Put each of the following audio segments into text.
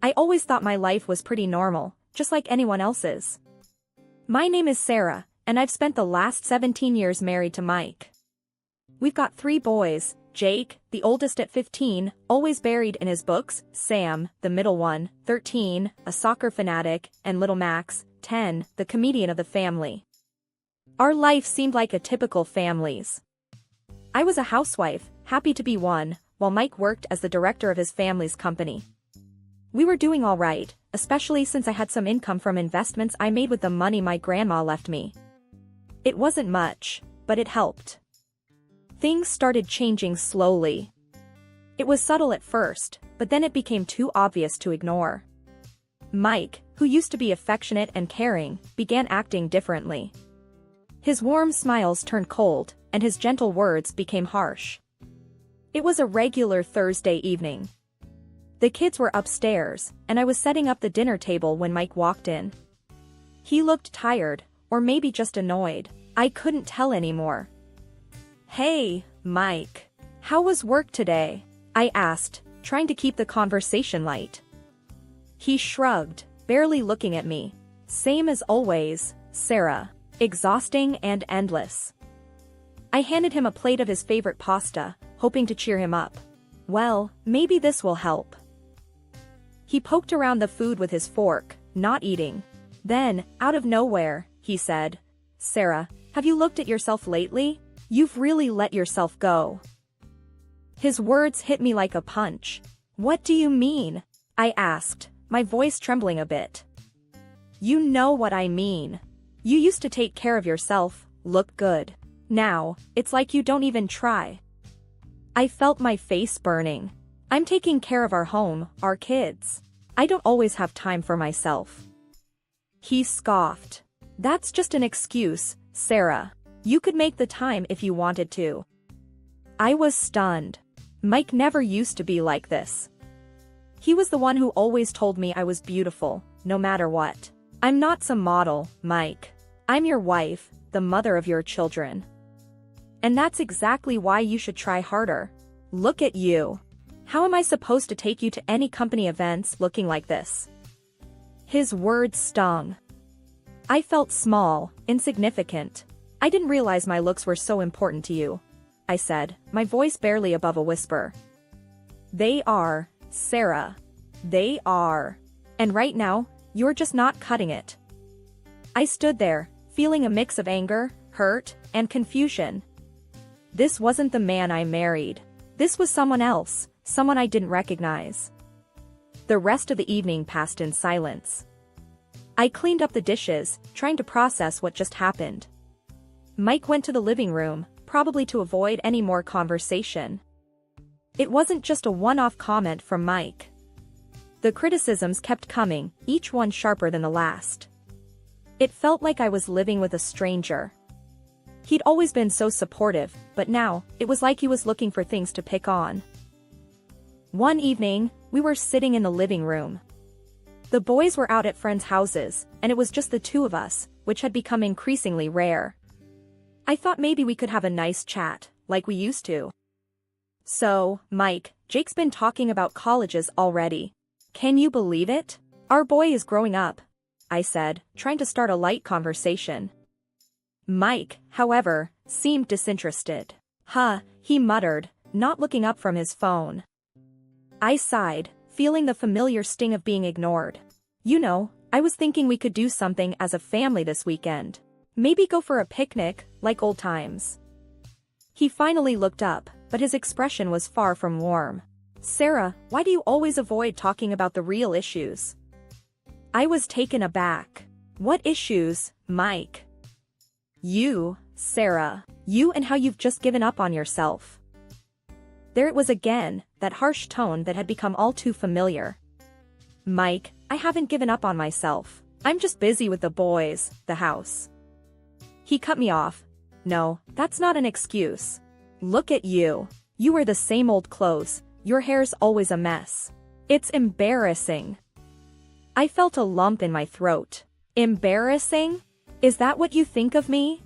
I always thought my life was pretty normal, just like anyone else's. My name is Sarah, and I've spent the last 17 years married to Mike. We've got 3 boys, Jake, the oldest at 15, always buried in his books, Sam, the middle one, 13, a soccer fanatic, and little Max, 10, the comedian of the family. Our life seemed like a typical family's. I was a housewife, happy to be one, while Mike worked as the director of his family's company. We were doing all right, especially since I had some income from investments I made with the money my grandma left me. It wasn't much, but it helped. Things started changing slowly. It was subtle at first, but then it became too obvious to ignore. Mike, who used to be affectionate and caring, began acting differently. His warm smiles turned cold, and his gentle words became harsh. It was a regular Thursday evening. The kids were upstairs, and I was setting up the dinner table when Mike walked in. He looked tired, or maybe just annoyed. I couldn't tell anymore. "Hey, Mike. How was work today?" I asked, trying to keep the conversation light. He shrugged, barely looking at me. "Same as always, Sarah. Exhausting and endless." I handed him a plate of his favorite pasta, hoping to cheer him up. "Well, maybe this will help." He poked around the food with his fork, not eating. Then, out of nowhere, he said, "Sarah, have you looked at yourself lately? You've really let yourself go." His words hit me like a punch. "What do you mean?" I asked, my voice trembling a bit. "You know what I mean. You used to take care of yourself, look good. Now, it's like you don't even try." I felt my face burning. I'm taking care of our home, our kids. I don't always have time for myself. He scoffed. "That's just an excuse, Sarah. You could make the time if you wanted to." I was stunned. Mike never used to be like this. He was the one who always told me I was beautiful, no matter what. "I'm not some model, Mike. I'm your wife, the mother of your children. And that's exactly why you should try harder. Look at you. How am I supposed to take you to any company events looking like this?" His words stung. I felt small, insignificant. "I didn't realize my looks were so important to you," I said, my voice barely above a whisper. "They are, Sarah. They are. And right now, you're just not cutting it." I stood there, feeling a mix of anger, hurt, and confusion. This wasn't the man I married. This was someone else, someone I didn't recognize. The rest of the evening passed in silence. I cleaned up the dishes, trying to process what just happened. Mike went to the living room, probably to avoid any more conversation. It wasn't just a one-off comment from Mike. The criticisms kept coming, each one sharper than the last. It felt like I was living with a stranger. He'd always been so supportive, but now, it was like he was looking for things to pick on. One evening, we were sitting in the living room. The boys were out at friends' houses, and it was just the 2 of us, which had become increasingly rare. I thought maybe we could have a nice chat, like we used to. "So, Mike, Jake's been talking about colleges already. Can you believe it? Our boy is growing up," I said, trying to start a light conversation. Mike, however, seemed disinterested. "Huh," he muttered, not looking up from his phone. I sighed, feeling the familiar sting of being ignored. "You know, I was thinking we could do something as a family this weekend. Maybe go for a picnic, like old times." He finally looked up, but his expression was far from warm. "Sarah, why do you always avoid talking about the real issues?" I was taken aback. "What issues, Mike?" "You, Sarah. You and how you've just given up on yourself." There it was again, that harsh tone that had become all too familiar. "Mike, I haven't given up on myself. I'm just busy with the boys, the house." He cut me off. "No, that's not an excuse. Look at you. You wear the same old clothes, your hair's always a mess. It's embarrassing." I felt a lump in my throat. Embarrassing? Is that what you think of me?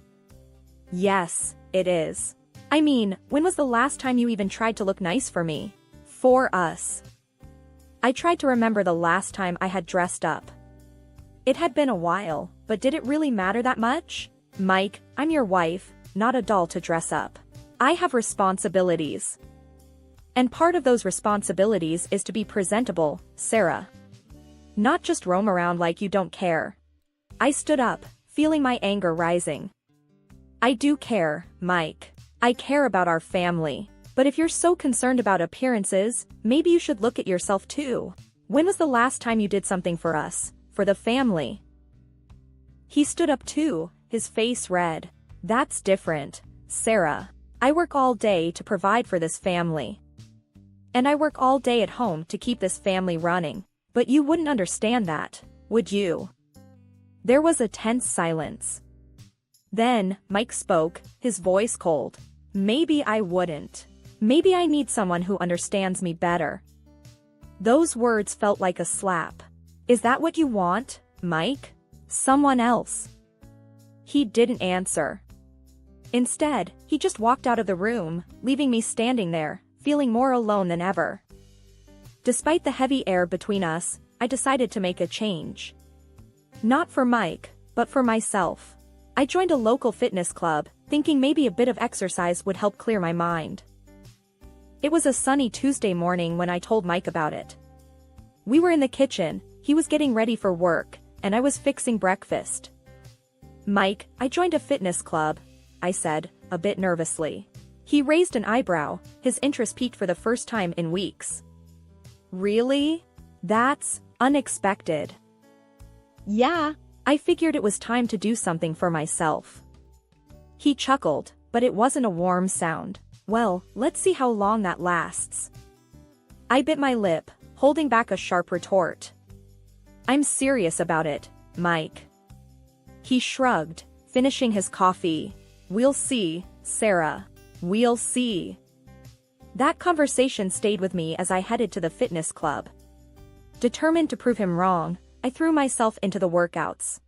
Yes, it is. I mean, when was the last time you even tried to look nice for me? For us. I tried to remember the last time I had dressed up. It had been a while, but did it really matter that much? Mike, I'm your wife, not a doll to dress up. I have responsibilities. And part of those responsibilities is to be presentable, Sarah. Not just roam around like you don't care. I stood up, feeling my anger rising. I do care, Mike. I care about our family. But if you're so concerned about appearances, maybe you should look at yourself too. When was the last time you did something for us, for the family? He stood up too, his face red. That's different, Sarah. I work all day to provide for this family. And I work all day at home to keep this family running. But you wouldn't understand that, would you? There was a tense silence. Then, Mike spoke, his voice cold. Maybe I wouldn't. Maybe I need someone who understands me better. Those words felt like a slap. Is that what you want, Mike? Someone else? He didn't answer. Instead, he just walked out of the room, leaving me standing there, feeling more alone than ever. Despite the heavy air between us, I decided to make a change. Not for Mike, but for myself. I joined a local fitness club, thinking maybe a bit of exercise would help clear my mind. It was a sunny Tuesday morning when I told Mike about it. We were in the kitchen, he was getting ready for work, and I was fixing breakfast. Mike, I joined a fitness club, I said, a bit nervously. He raised an eyebrow, his interest piqued for the first time in weeks. Really? That's unexpected. Yeah, I figured it was time to do something for myself. He chuckled, but it wasn't a warm sound. Well, let's see how long that lasts. I bit my lip, holding back a sharp retort. I'm serious about it, Mike. He shrugged, finishing his coffee. We'll see, Sarah. We'll see. That conversation stayed with me as I headed to the fitness club. Determined to prove him wrong, I threw myself into the workouts.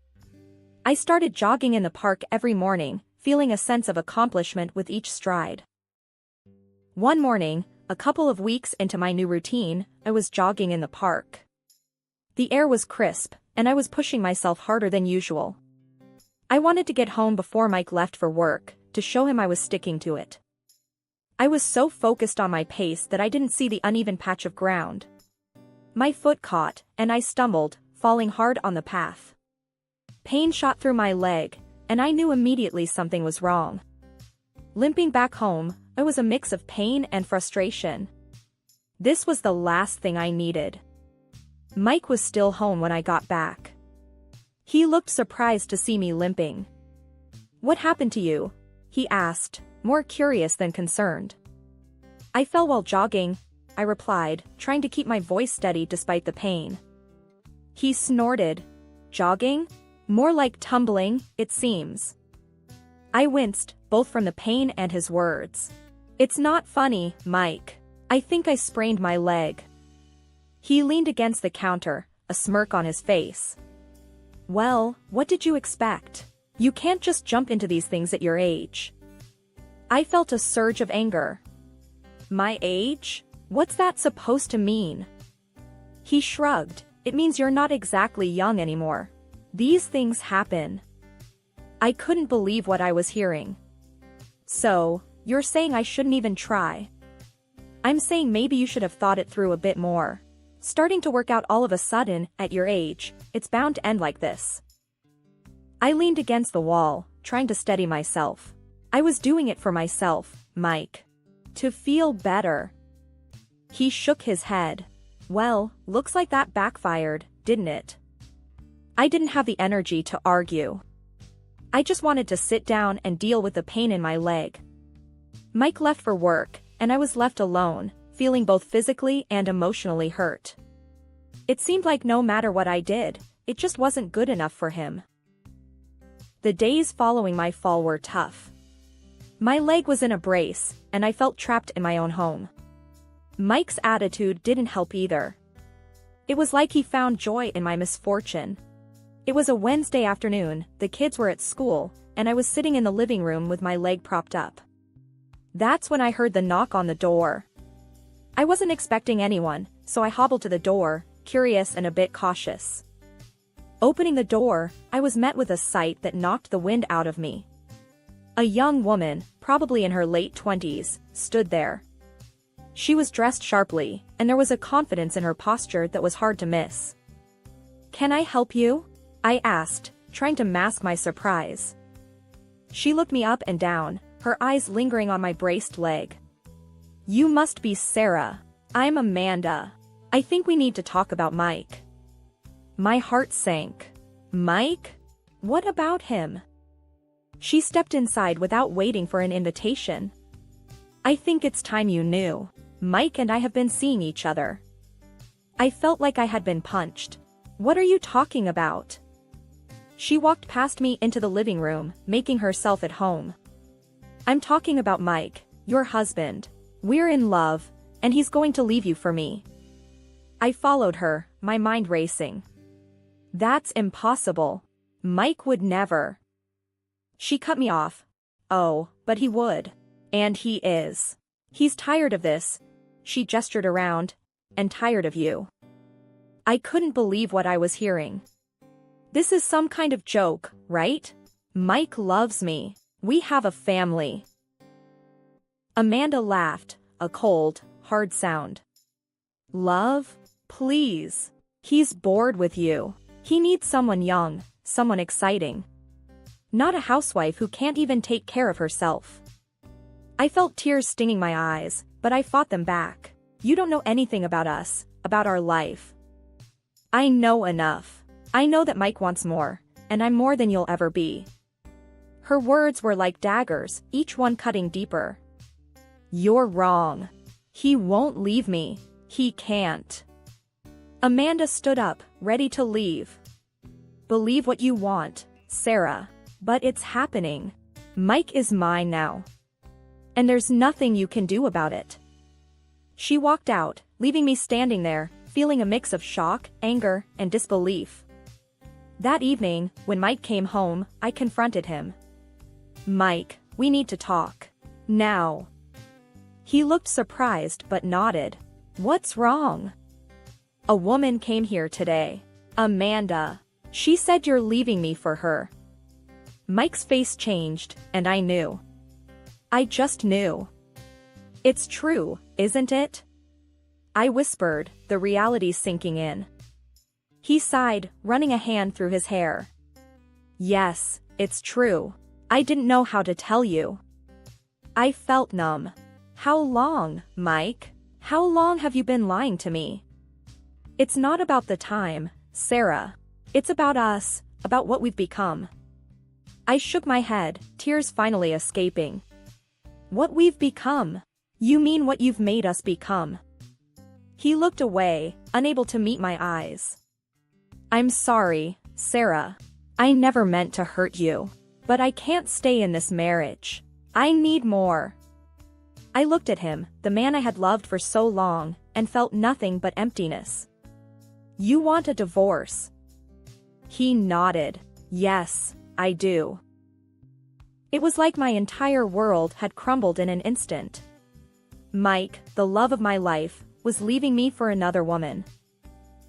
I started jogging in the park every morning, feeling a sense of accomplishment with each stride. One morning, a couple of weeks into my new routine, I was jogging in the park. The air was crisp, and I was pushing myself harder than usual. I wanted to get home before Mike left for work, to show him I was sticking to it. I was so focused on my pace that I didn't see the uneven patch of ground. My foot caught, and I stumbled, falling hard on the path. Pain shot through my leg, and I knew immediately something was wrong. Limping back home, I was a mix of pain and frustration. This was the last thing I needed. Mike was still home when I got back. He looked surprised to see me limping. What happened to you? He asked, more curious than concerned. I fell while jogging, I replied, trying to keep my voice steady despite the pain. He snorted. Jogging? More like tumbling, it seems. I winced, both from the pain and his words. It's not funny, Mike. I think I sprained my leg. He leaned against the counter, a smirk on his face. Well, what did you expect? You can't just jump into these things at your age. I felt a surge of anger. My age? What's that supposed to mean? He shrugged. It means you're not exactly young anymore. These things happen. I couldn't believe what I was hearing. So, you're saying I shouldn't even try? I'm saying maybe you should have thought it through a bit more. Starting to work out all of a sudden, at your age, it's bound to end like this. I leaned against the wall, trying to steady myself. I was doing it for myself, Mike. To feel better. He shook his head. Well, looks like that backfired, didn't it? I didn't have the energy to argue. I just wanted to sit down and deal with the pain in my leg. Mike left for work, and I was left alone, feeling both physically and emotionally hurt. It seemed like no matter what I did, it just wasn't good enough for him. The days following my fall were tough. My leg was in a brace, and I felt trapped in my own home. Mike's attitude didn't help either. It was like he found joy in my misfortune. It was a Wednesday afternoon, the kids were at school, and I was sitting in the living room with my leg propped up. That's when I heard the knock on the door. I wasn't expecting anyone, so I hobbled to the door, curious and a bit cautious. Opening the door, I was met with a sight that knocked the wind out of me. A young woman, probably in her late 20s, stood there. She was dressed sharply, and there was a confidence in her posture that was hard to miss. "Can I help you?" I asked, trying to mask my surprise. She looked me up and down, her eyes lingering on my braced leg. "You must be Sarah. I'm Amanda. I think we need to talk about Mike." My heart sank. Mike? What about him? She stepped inside without waiting for an invitation. "I think it's time you knew. Mike and I have been seeing each other." I felt like I had been punched. "What are you talking about?" She walked past me into the living room, making herself at home. "I'm talking about Mike, your husband. We're in love, and he's going to leave you for me." I followed her, my mind racing. "That's impossible. Mike would never." She cut me off. "Oh, but he would. And he is. He's tired of this." She gestured around. "And tired of you." I couldn't believe what I was hearing. This is some kind of joke, right? Mike loves me. We have a family. Amanda laughed, a cold, hard sound. "Love? Please. He's bored with you. He needs someone young, someone exciting. Not a housewife who can't even take care of herself." I felt tears stinging my eyes, but I fought them back. "You don't know anything about us, about our life." "I know enough. I know that Mike wants more, and I'm more than you'll ever be." Her words were like daggers, each one cutting deeper. "You're wrong. He won't leave me. He can't." Amanda stood up, ready to leave. "Believe what you want, Sarah. But it's happening. Mike is mine now. And there's nothing you can do about it." She walked out, leaving me standing there, feeling a mix of shock, anger, and disbelief. That evening, when Mike came home, I confronted him. "Mike, we need to talk. Now." He looked surprised but nodded. "What's wrong?" "A woman came here today. Amanda. She said you're leaving me for her." Mike's face changed, and I knew. I just knew. "It's true, isn't it?" I whispered, the reality sinking in. He sighed, running a hand through his hair. "Yes, it's true. I didn't know how to tell you." I felt numb. "How long, Mike? How long have you been lying to me?" "It's not about the time, Sarah. It's about us, about what we've become." I shook my head, tears finally escaping. "What we've become? You mean what you've made us become?" He looked away, unable to meet my eyes. "I'm sorry, Sarah. I never meant to hurt you. But I can't stay in this marriage. I need more." I looked at him, the man I had loved for so long, and felt nothing but emptiness. "You want a divorce?" He nodded. "Yes, I do." It was like my entire world had crumbled in an instant. Mike, the love of my life, was leaving me for another woman.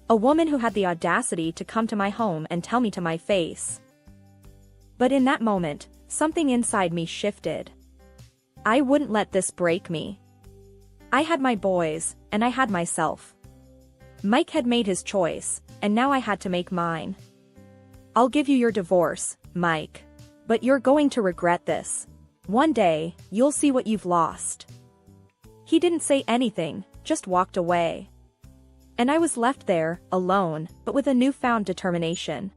A woman who had the audacity to come to my home and tell me to my face. But in that moment, something inside me shifted. I wouldn't let this break me. I had my boys, and I had myself. Mike had made his choice, and now I had to make mine. "I'll give you your divorce, Mike. But you're going to regret this. One day, you'll see what you've lost." He didn't say anything, just walked away. And I was left there, alone, but with a newfound determination.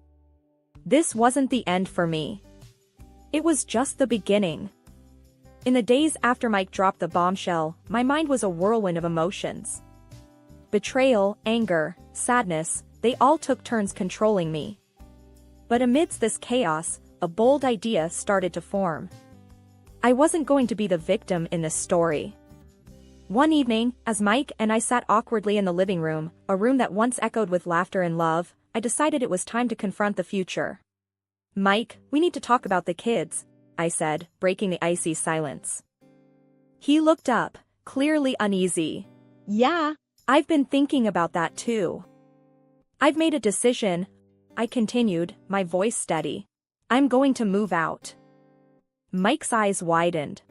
This wasn't the end for me. It was just the beginning. In the days after Mike dropped the bombshell, my mind was a whirlwind of emotions. Betrayal, anger, sadness, they all took turns controlling me. But amidst this chaos, a bold idea started to form. I wasn't going to be the victim in this story. One evening, as Mike and I sat awkwardly in the living room, a room that once echoed with laughter and love, I decided it was time to confront the future. "Mike, we need to talk about the kids," I said, breaking the icy silence. He looked up, clearly uneasy. "Yeah, I've been thinking about that too. I've made a decision, I continued, my voice steady. I'm going to move out. Mike's eyes widened.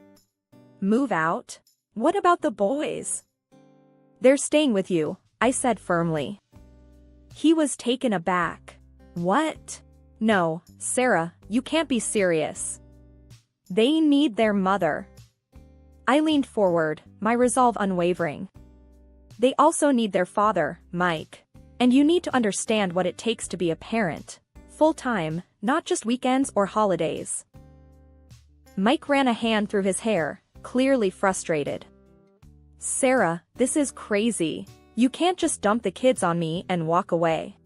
Move out? What about the boys? They're staying with you, I said firmly. He was taken aback. What? No, Sarah, you can't be serious. They need their mother. I leaned forward, my resolve unwavering. They also need their father, Mike. And you need to understand what it takes to be a parent. Full-time, not just weekends or holidays. Mike ran a hand through his hair, clearly frustrated. Sarah, this is crazy. You can't just dump the kids on me and walk away.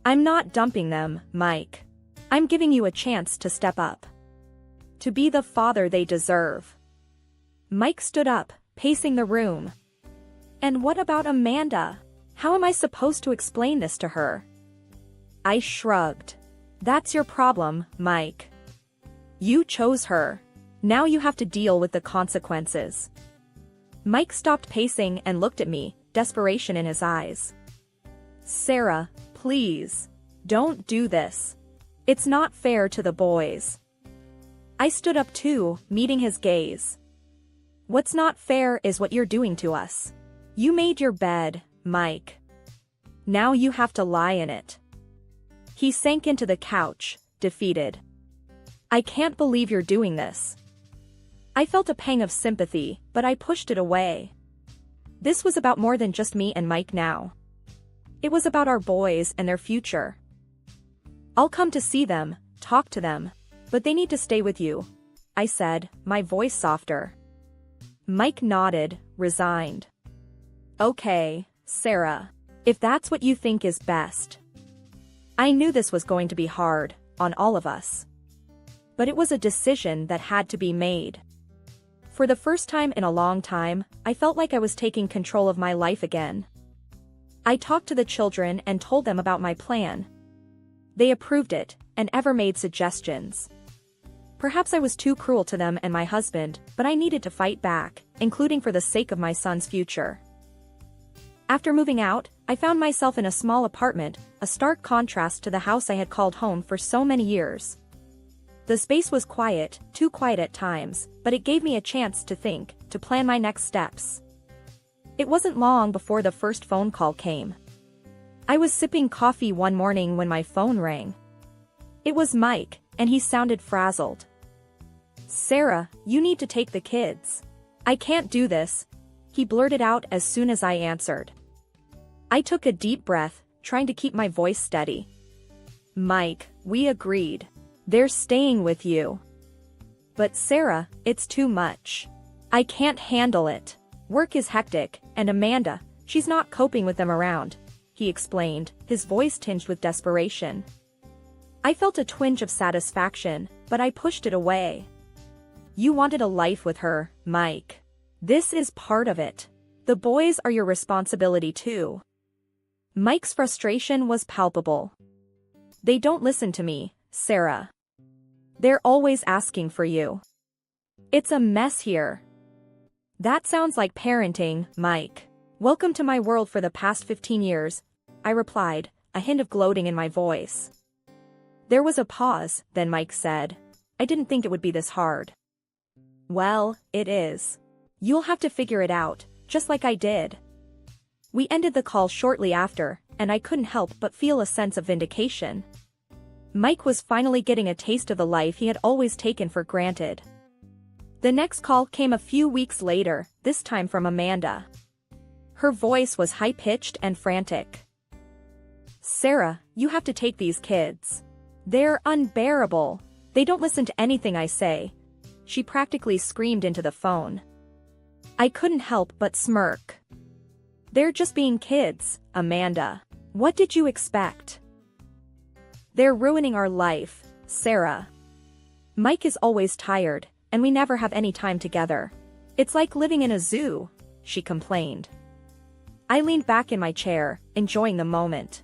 I'm not dumping them, Mike. I'm giving you a chance to step up. To be the father they deserve. Mike stood up, pacing the room. And what about Amanda? How am I supposed to explain this to her? I shrugged. That's your problem, Mike. You chose her. Now you have to deal with the consequences. Mike stopped pacing and looked at me, desperation in his eyes. Sarah, please. Don't do this. It's not fair to the boys. I stood up too, meeting his gaze. What's not fair is what you're doing to us. You made your bed, Mike. Now you have to lie in it. He sank into the couch, defeated. I can't believe you're doing this. I felt a pang of sympathy, but I pushed it away. This was about more than just me and Mike now. It was about our boys and their future. I'll come to see them, talk to them, but they need to stay with you, I said, my voice softer. Mike nodded, resigned. Okay, Sarah. If that's what you think is best. I knew this was going to be hard, on all of us. But it was a decision that had to be made. For the first time in a long time, I felt like I was taking control of my life again. I talked to the children and told them about my plan. They approved it, and ever made suggestions. Perhaps I was too cruel to them and my husband, but I needed to fight back, including for the sake of my son's future. After moving out, I found myself in a small apartment, a stark contrast to the house I had called home for so many years. The space was quiet, too quiet at times, but it gave me a chance to think, to plan my next steps. It wasn't long before the first phone call came. I was sipping coffee one morning when my phone rang. It was Mike, and he sounded frazzled. Sarah, you need to take the kids. I can't do this, he blurted out as soon as I answered. I took a deep breath, trying to keep my voice steady. Mike, we agreed. They're staying with you. But Sarah, it's too much. I can't handle it. Work is hectic, and Amanda, she's not coping with them around, he explained, his voice tinged with desperation. I felt a twinge of satisfaction, but I pushed it away. You wanted a life with her, Mike. This is part of it. The boys are your responsibility too. Mike's frustration was palpable. They don't listen to me, Sarah. They're always asking for you. It's a mess here. That sounds like parenting, Mike. Welcome to my world for the past 15 years, I replied, a hint of gloating in my voice. There was a pause, then Mike said, I didn't think it would be this hard. Well, it is. You'll have to figure it out, just like I did. We ended the call shortly after, and I couldn't help but feel a sense of vindication. Mike was finally getting a taste of the life he had always taken for granted. The next call came a few weeks later, this time from Amanda. Her voice was high-pitched and frantic. Sarah, you have to take these kids. They're unbearable. They don't listen to anything I say. She practically screamed into the phone. I couldn't help but smirk. They're just being kids, Amanda. What did you expect? They're ruining our life, Sarah. Mike is always tired, and we never have any time together. It's like living in a zoo, she complained. I leaned back in my chair, enjoying the moment.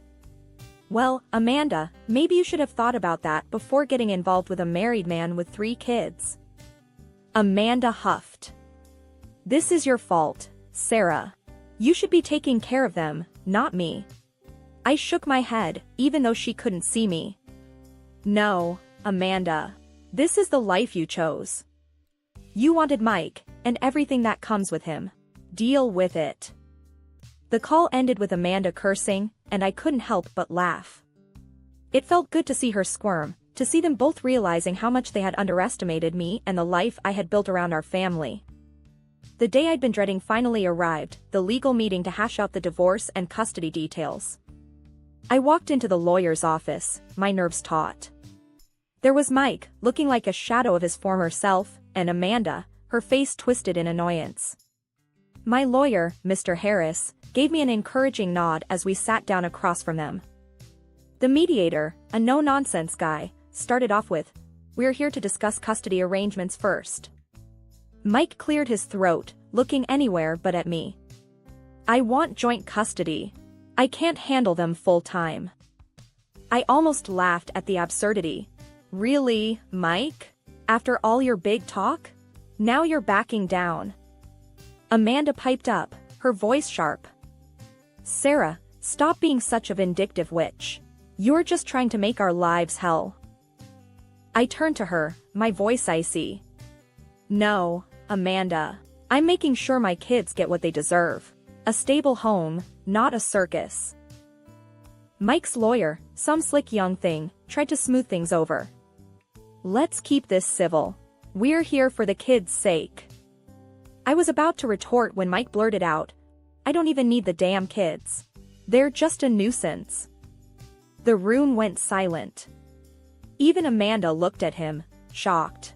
Well, Amanda, maybe you should have thought about that before getting involved with a married man with 3 kids. Amanda huffed. This is your fault, Sarah. You should be taking care of them, not me. I shook my head, even though she couldn't see me. No, Amanda. This is the life you chose. You wanted Mike, and everything that comes with him. Deal with it. The call ended with Amanda cursing, and I couldn't help but laugh. It felt good to see her squirm, to see them both realizing how much they had underestimated me and the life I had built around our family. The day I'd been dreading finally arrived, the legal meeting to hash out the divorce and custody details. I walked into the lawyer's office, my nerves taut. There was Mike, looking like a shadow of his former self, and Amanda, her face twisted in annoyance. My lawyer, Mr. Harris, gave me an encouraging nod as we sat down across from them. The mediator, a no-nonsense guy, started off with, "We're here to discuss custody arrangements first." Mike cleared his throat, looking anywhere but at me. "I want joint custody. I can't handle them full-time." I almost laughed at the absurdity. Really, Mike? After all your big talk? Now you're backing down. Amanda piped up, her voice sharp. "Sarah, stop being such a vindictive witch. You're just trying to make our lives hell." I turned to her, my voice icy. "No, Amanda. I'm making sure my kids get what they deserve. A stable home, not a circus." Mike's lawyer, some slick young thing, tried to smooth things over. "Let's keep this civil. We're here for the kids' sake." I was about to retort when Mike blurted out, "I don't even need the damn kids. They're just a nuisance." The room went silent. Even Amanda looked at him, shocked.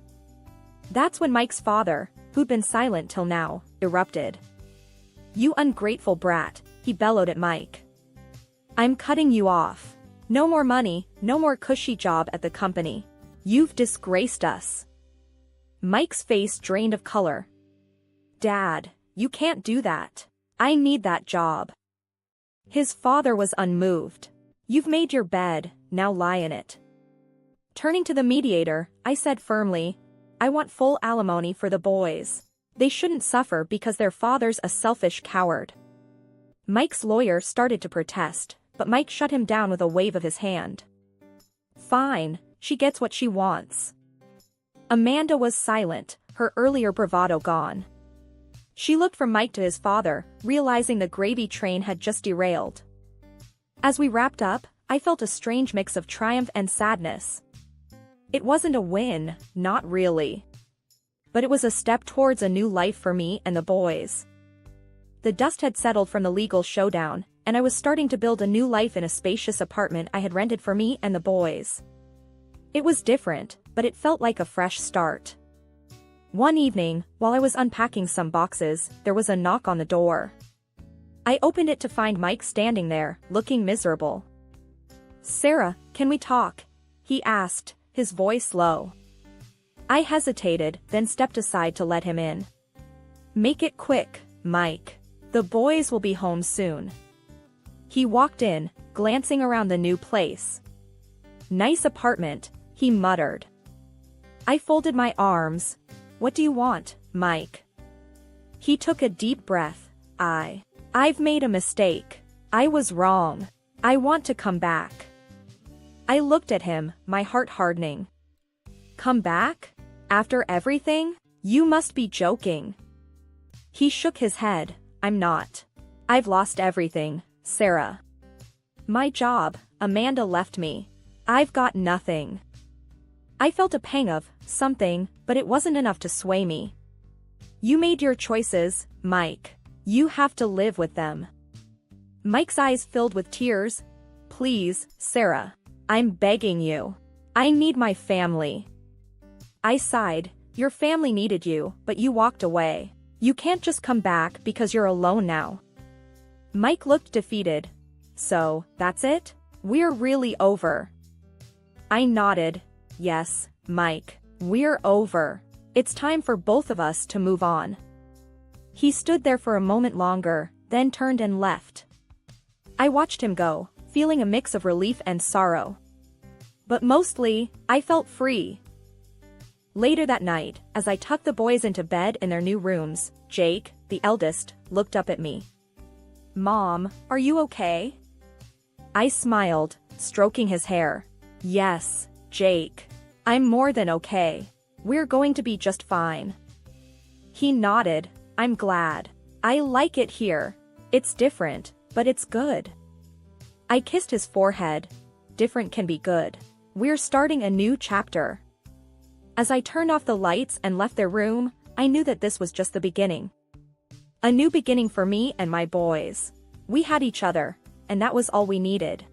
That's when Mike's father, who'd been silent till now, erupted. "You ungrateful brat," he bellowed at Mike. "I'm cutting you off. No more money, no more cushy job at the company. You've disgraced us." Mike's face drained of color. "Dad, you can't do that. I need that job." His father was unmoved. "You've made your bed, now lie in it." Turning to the mediator, I said firmly, "I want full alimony for the boys. They shouldn't suffer because their father's a selfish coward." Mike's lawyer started to protest, but Mike shut him down with a wave of his hand. "Fine, she gets what she wants." Amanda was silent, her earlier bravado gone. She looked from Mike to his father, realizing the gravy train had just derailed. As we wrapped up, I felt a strange mix of triumph and sadness. It wasn't a win, not really. But it was a step towards a new life for me and the boys. The dust had settled from the legal showdown, and I was starting to build a new life in a spacious apartment I had rented for me and the boys. It was different, but it felt like a fresh start. One evening, while I was unpacking some boxes, there was a knock on the door. I opened it to find Mike standing there, looking miserable. "Sarah, can we talk?" he asked, his voice low. I hesitated, then stepped aside to let him in. "Make it quick, Mike. The boys will be home soon." He walked in, glancing around the new place. "Nice apartment," he muttered. I folded my arms. "What do you want, Mike?" He took a deep breath. I've made a mistake. I was wrong. I want to come back." I looked at him, my heart hardening. "Come back? After everything? You must be joking." He shook his head. "I'm not. I've lost everything, Sarah. My job, Amanda left me. I've got nothing." I felt a pang of something, but it wasn't enough to sway me. "You made your choices, Mike. You have to live with them." Mike's eyes filled with tears. "Please, Sarah. I'm begging you. I need my family." I sighed. "Your family needed you, but you walked away. You can't just come back because you're alone now." Mike looked defeated. "So, that's it? We're really over?" I nodded. "Yes, Mike, we're over. It's time for both of us to move on." He stood there for a moment longer, then turned and left. I watched him go, feeling a mix of relief and sorrow. But mostly, I felt free. Later that night, as I tucked the boys into bed in their new rooms, Jake, the eldest, looked up at me. Mom, are you okay? I smiled, stroking his hair. Yes, Jake. I'm more than okay. We're going to be just fine. He nodded. I'm glad. I like it here. It's different, but it's good. I kissed his forehead. Different can be good. We're starting a new chapter. As I turned off the lights and left their room, I knew that this was just the beginning. A new beginning for me and my boys. We had each other, and that was all we needed.